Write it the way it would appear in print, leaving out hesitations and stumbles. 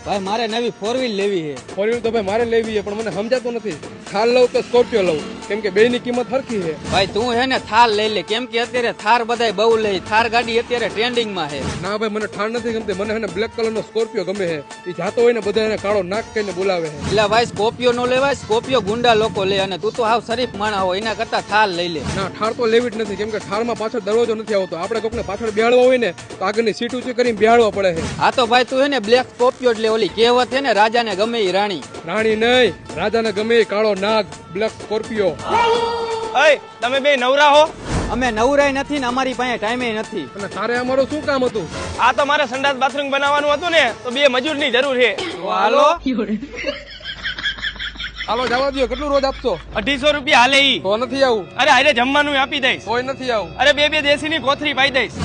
ભાઈ મારે નવી 4 વ્હીલ લેવી છે. 4 વ્હીલ તો ભાઈ મારે લેવી છે, પણ મને સમજાતું નથી થાર લઉં કે સ્કોર્પિયો લઉં, કેમ કે બેની કિંમત સરખી છે. ભાઈ તું હે ને થાર લઈ લે, કેમ કે અત્યારે થાર બધાય બહુ લે. થાર ગાડી અત્યારે ટ્રેન્ડિંગ માં છે. ના ભાઈ મને થાર નથી ગમતી, મને હે ને બ્લેક કલર નો સ્કોર્પિયો ગમે છે. એ જાતો હોય ને બધા એને કાળો નાક કહીને બોલાવે છે. એટલે ભાઈ સ્કોર્પિયો નો લેવાય, સ્કોર્પિયો ગુંડા લોકો લે, અને તું તો હાવ શરીફ માણા હોય, એના કરતા થાર લઈ લે. ના થાર તો લેવી જ નથી, કેમ કે થારમાં પાછળ દરવાજો નથી આવતો. આપણે કોકને પાછળ બેહાડવા હોય ને તો આગળની સીટ ઊંચી કરીને બેહાડવા પડે છે. હા તો ભાઈ તું હે ને બ્લેક સ્કોર્પિયો જ લે. ઓલી કહેવત છે ને રાજાને ગમે ઈ રાણી. રાણી નહીં, રાજાને ગમે એ કાળો નાગ, બ્લેક સ્કોર્પિયો. તમે બે નવરા હો? અમે નવરાય નથી ને અમારી પાસે ટાઈમે નથી. અને તારે અમારું શું કામ હતું? આ તો મારે સંડાસ બાથરૂમ બનાવવાનું હતું ને, તો 2 મજૂરની જરૂર છે. હાલો હાલો જવા દો. કેટલું રોજ આપશો? 250 રૂપિયા હાલે ઈ. તો નથી આવું. અરે હારે જમવાનું આપી દઈશ. કોઈ નથી આવું. અરે 2 દેશી ની કોથરી પાઈ દઈશ.